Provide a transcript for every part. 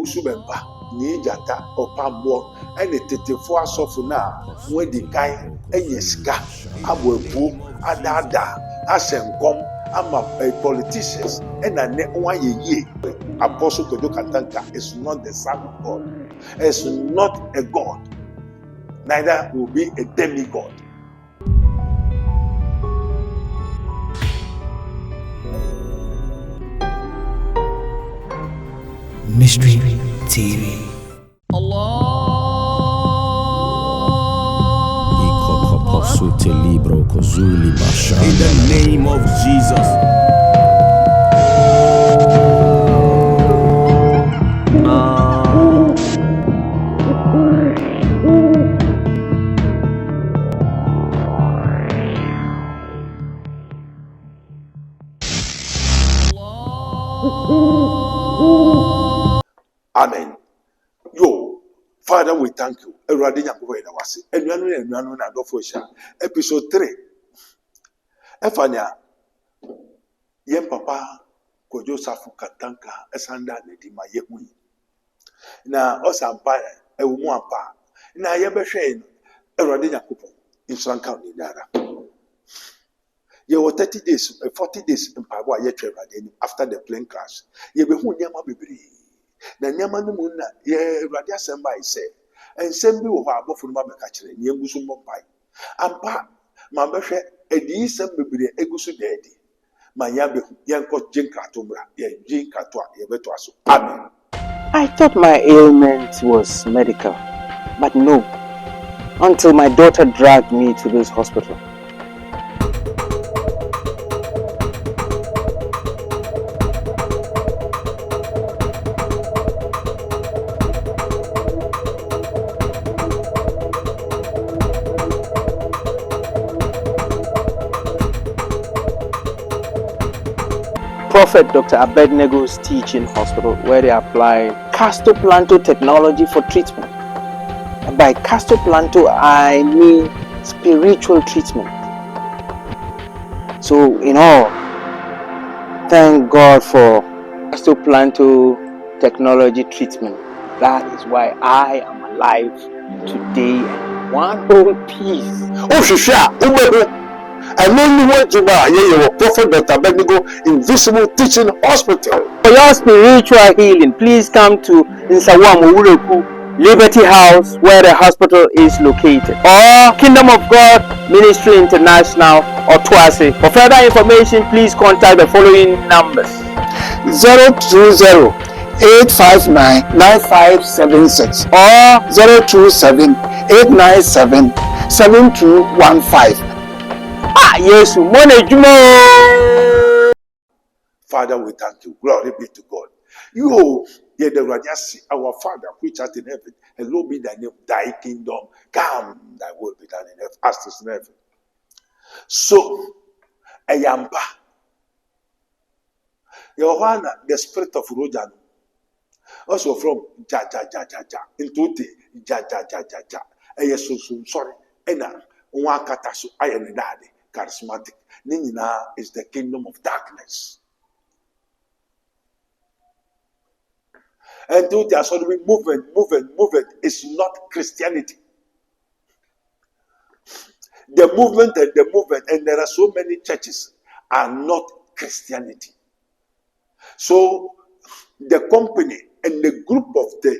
Ousubemba, Nijata, or Pambo, and a Tetefoa Sofuna, when the guy, and Yeska, Abu, Adada, Asenkom, a politicians, and a net 1 year. Apostle Kojo Katanka is not the Son of God, is not a God, neither will be a demigod. Mystery TV. In the name of Jesus. Amen. Yo, Father, we thank you. Episode 3. Efanya, Yem Papa, Kojo Safu Katanka, Esanda Nedima Yehui. Na Osampire, Ewuampa. Na Yebeshain, Eradina Kupo, in Sran County Dara. Ye were 30 days, 40 days in Pagua Yetra after the plane crash. Ye be who Yama Bibri. Na Yama Muna, ye Radia Semba say, and send me over above from Mabacatre, Yangusum Bombay. Ampa, Mambashe, Edi Sembibri, Egusu Daddy. My Yanko Jinkratumbra, Ye Jinkatwa, Yebetuaso. Amen. I thought my ailment was medical, but no, until my daughter dragged me to this hospital. Prophet Dr Abednego's teaching hospital, where they apply castoplanto technology for treatment. And by castoplanto, I mean spiritual treatment. So, in all, thank God for castoplanto technology treatment. That is why I am alive today in one whole piece. Oh, Shisha, and only one Juba, Prophet Dr Abednego Invisible Teaching Hospital. For your spiritual healing, please come to Nsawamu Ureku Liberty House, where the hospital is located, or Kingdom of God Ministry International, or Twase. For further information, please contact the following numbers: 020-859-9576 or 027-897-7215. Yes, Father, we thank you. Glory be to God. You, ye the Radiasi, our Father, which art in heaven, hallowed be thy name, thy kingdom come, thy will be done in earth as it is in heaven. So, Ayamba, Johanna, the spirit of Rojan, also from ja into te ja, sorry, ena wakatasu ayenidade charismatic. Nina is the kingdom of darkness. And to the sort of movement is not Christianity. The movement, and there are so many churches, are not Christianity. So the company and the group of the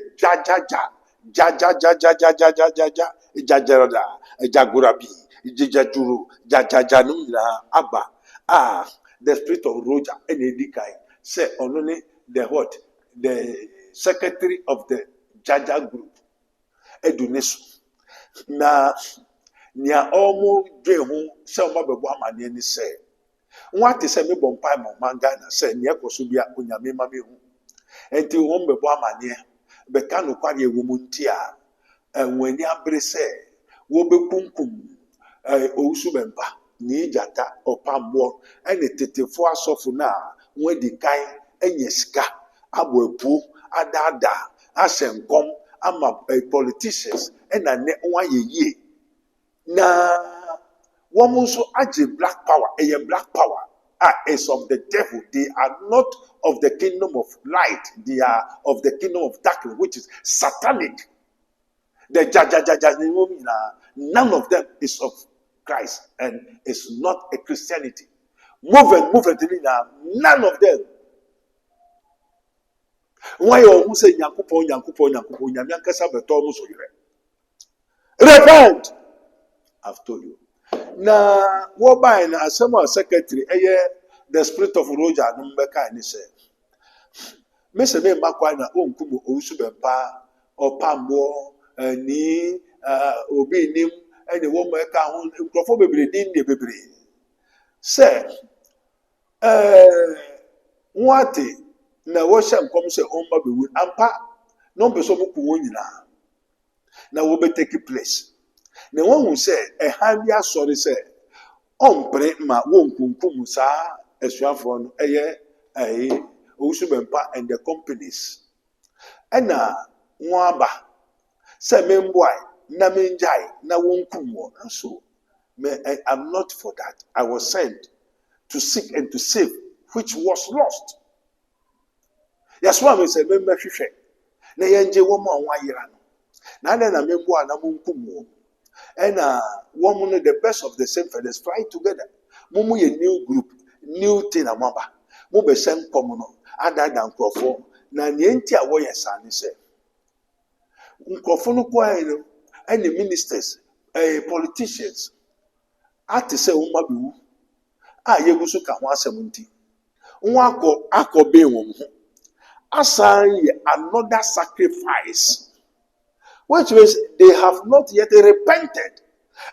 Jagurabi, Jajuru, Jajanumla, Abba, the spirit of Roja and Edikai say only the what? The secretary of the Jaja group, Edunesu. Na nia omo dwehu se o mabebo amane ni se nwate se me bompai mo manga na se nia koso bia onyame ma mehu enti wo mbebo amane be ka no kware ewo mu nti a enwani abre se wo bekunkum Ousubemba ni jata opambo ene tetefo asofo na wadi kan enye sika aboepu adada asenkom ama politicians ena ne nwa yeye na woman so aje black power black power is of the devil. They are not of the kingdom of light. They are of the kingdom of darkness, which is satanic. The none of them is of Christ and is not a Christianity. Move it, none of them. Why you say Yankupon, Yankasa Betomus? Repent! I've told you. Now, what by some secretary, the spirit of Roger Numbeka, and he said, Mr. Makwana, Unkumu, Usubempa, or Pambo, ni Obi Nim, and the woman account, probably didn't the baby. Say, what na worship comes a home baby with Ampa, no person who win now will be taking place. The one who said, a handia sorry said, Ombre ma won't kumusa, a swafron, a Usubempa and the companies. And now, Wamba, say, boy, na menjai, na won't kumo, and so. I'm not for that. I was sent to seek and to save, which was lost. That's why I say, member Fisher. Na yenje woman 1 year. Now then, I remember na munkumu. And woman, the best of the same feathers fly together. Mumu a new group, new thing amaba. Mube same commono, other than Crawford. Na nienti a warrior son, say. Crawford no and the ministers, politicians. Ati se umabiwu. Yegusu ka ho asemunti. Nwa akobe won ho. Assign another sacrifice, which means they have not yet repented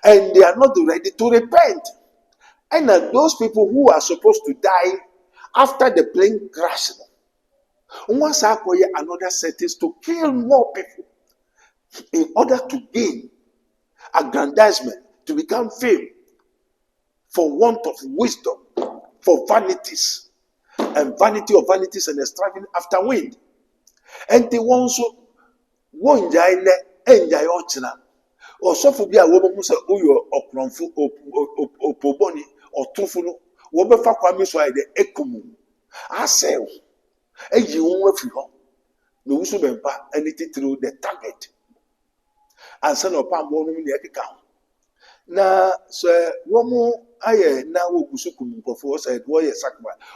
and they are not ready to repent. And those people who are supposed to die after the plane crashed, once another sentence to kill more people in order to gain aggrandizement, to become fame, for want of wisdom, for vanities. And vanity of vanities and striving after wind. And they want so one jaile and jayochina. Or so for be a woman who say, oh, you're opronfu, opoboni, or tufuno, wobefa kwami so the ekumu. I say, and you won't feel no usubempa anything through the target. And son of Pam won't in the account. Now, sir, woman. Now said,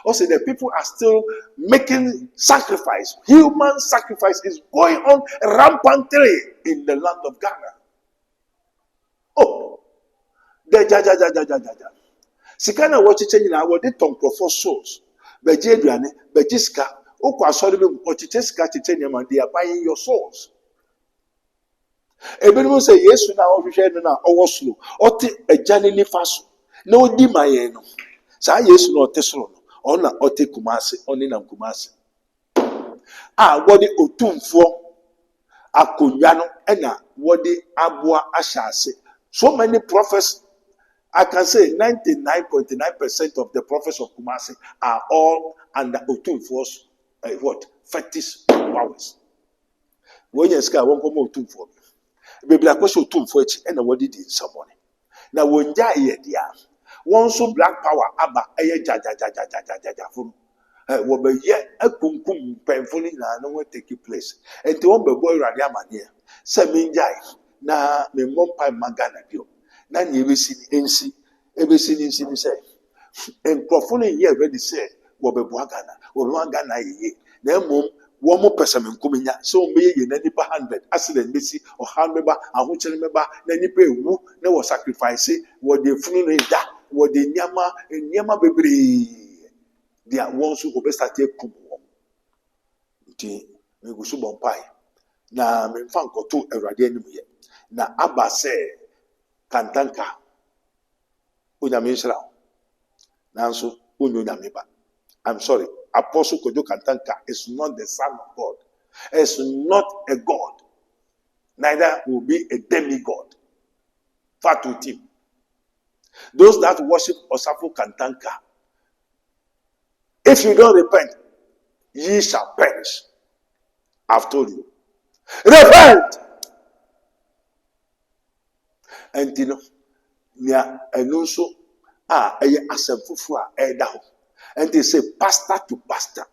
also, the people are still making sacrifice. Human sacrifice is going on rampantly in the land of Ghana. Oh, the Sikana watch change now. What they talk for souls, Bejadriane, Bejiska, Okwa sorry, Ochicheska Chicheniam, they are buying your souls. Everyone say yes now, now, or slow, or a Janini fast. No di mayeno. Sa Yesu no tesoro no. Ona ote kumase, oni na kumase. Wodi otumfo akonwa no na wodi aboa ahyase. So many prophets, I can say 99.9% of the prophets of Kumasi are all under otumfo's fetish powers. When you ska won komo otumfo. Biblia kwese otumfo echi na wodi di somebody. Na wonja ye dia. One so black power aba jaja from wobe ye akunkum painfully na no take place. And the one boy radia mania. Say minjai na me mompa magana bio. Na ni ebesi ni say. And profuni ye ready say wobe buagana ye. Na mom one more person kuminya so me ye na nipa 100 accident besi or handmeba ahochele meba na nipa ewu na was sacrifice what the funu no da what the nyama bebre dia won so go be start kum won nti me go so bompai na me mfa nkoto awurade anim ye na aba se kantanka onyame nshira nanso onyame ba. I'm sorry, Apostle Kojo Kantanka is not the son of God. Is not a God. Neither will be a demigod. Far to him. Those that worship Osafo Kantanka, if you don't repent, ye shall perish. I've told you. Repent! And you know, and also, asemfufua edaho. And they say pastor to pastor.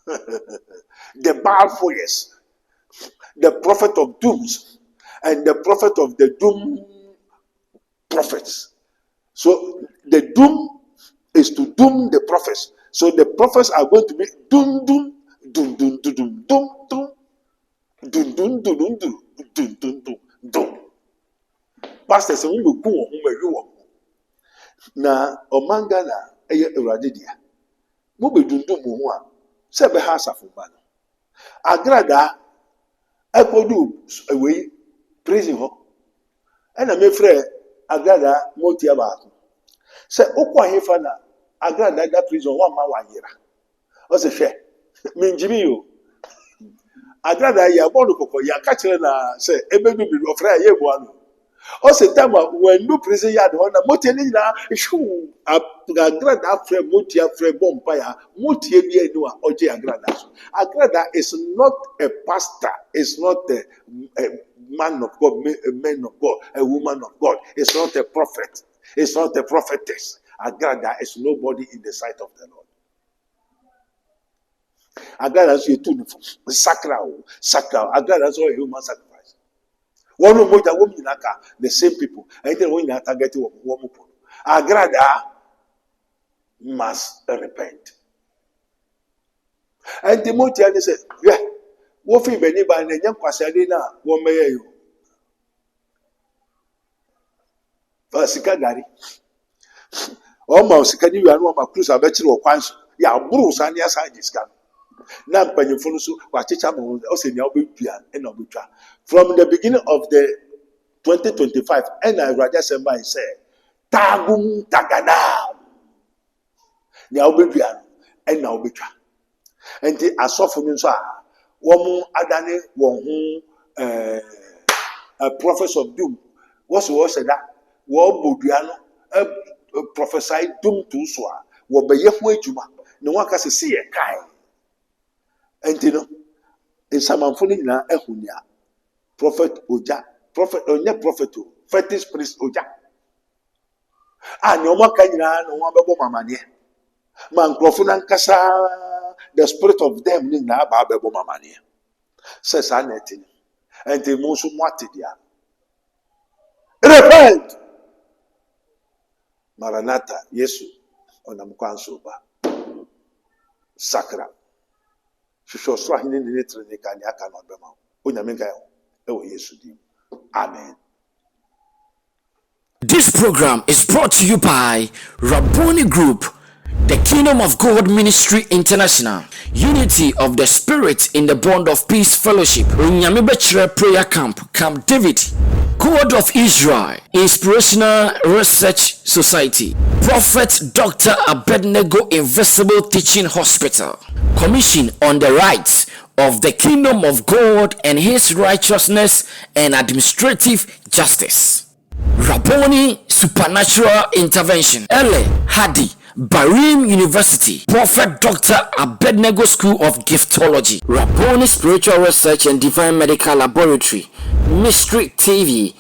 The Balfours, the prophet of dooms, and the prophet of the doom prophets. So the doom is to doom the prophets. So the prophets are going to be doom, doom, doom, doom, doom, doom, doom, doom, doom, doom, doom, doom, doom, doom, doom, doom. Pastors, we will go on na omanga na eye Awurade dia. Mo be doom doom ho a se be ha asafo ba no. Agrada ekodu away prison ho. Na me frɛ agrada motia ba ko. Se okwa hefa na agrada da prison wa ma wa yira. O se hwɛ minjimi yo. Agrada ya bonu kokɔ ya ka kyerɛ na se ebedu bi ofra ye bo ano. O se time when no prison yard on na motia ni na shu agrada frɛ motia frɛ bompa ya motia bi enu a oje agrada so. Agrada is not a pastor, is not a man of God, a man of God, a woman of God. It's not a prophet. It's not a prophetess. Agrada is nobody in the sight of the Lord. Agrada is a tuneful, sacral. Agrada is a human sacrifice. One of the same people. And then when you target one people, Agrada must repent. And Timothy said, yeah, what if anybody and young Pasadena won't may you? Sikagari. Almost can you know my cruise a better or quans? Yeah, Bruce and yes, I discount. Now, when you follow so, what teacher was in your and Obitra. From the beginning of the 2025, and I rather somebody say, Tagum Tagada. Now, Obitra and now Obitra. And the Asophoninsa, woman Adani, one a prophet of doom. What was that? Wo Budiano, a prophesied doom to Swa, wo be Yahweh Juma. No one can see a kind. And you know, in some na Ehunia, prophet Oja, prophet Onya prophet, fetish priest Oja. And no one can no one babo mamanie. Man Profunan Kasa, the spirit of them Nina Bababo mamanie. Says Anetin, and the Mosu Matidia. Repent! Maranatha, Yesu, Onamkwansoba, Sakra. Amen. This program is brought to you by Rabboni Group, the Kingdom of God Ministry International, Unity of the Spirit in the Bond of Peace Fellowship, Nyamibechre Prayer Camp, Camp David, God of Israel, Inspirational Research Society, Prophet Dr Abednego Invisible Teaching Hospital, Commission on the Rights of the Kingdom of God and His Righteousness and Administrative Justice, Rabboni Supernatural Intervention, Ele Hadi, Barim University, Prophet Dr Abednego School of Giftology, Rabboni Spiritual Research and Divine Medical Laboratory, Mystery TV.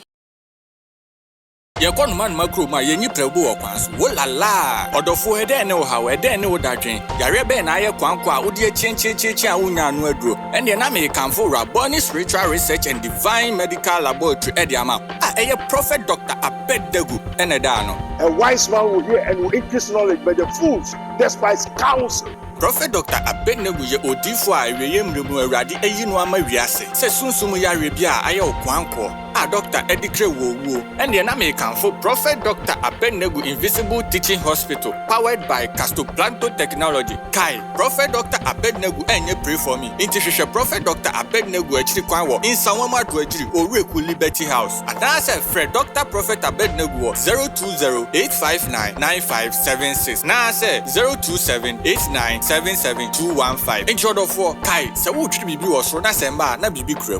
Yakon man macro ma yenyi prebu okwanso wo la la odofo ede ne wo hawo ede ne wo dadwen yare be na aye kwankwa a wodi chenchecheche a wonya anu aduro ende na me kanfo Rabboni Spiritual Research and Divine Medical Laboratory ede ama eye Prophet Dr Abednego ene da no. A wise man will hear and will increase knowledge, but the fools despise counsel. Prophet Dr Abednego ye odifo a eweye mremu awurade eyi no ama wiase se sunsum yare bia aye okwanko a Dr Edikre wo ende na me kanfo Prophet Dr Abednego Invisible Teaching Hospital powered by Castoplanto Technology. Kai Prophet Dr Abednego enye pray for me inti hwehwe Prophet Dr Abednego akiri kwan wo insanwama do akiri Oreku Liberty House adase Fred Dr Prophet Abednego 020-859-9576 na say 027-8977-215 in short of 4 Kai se wo twi bibi wo so na semba na bibi krem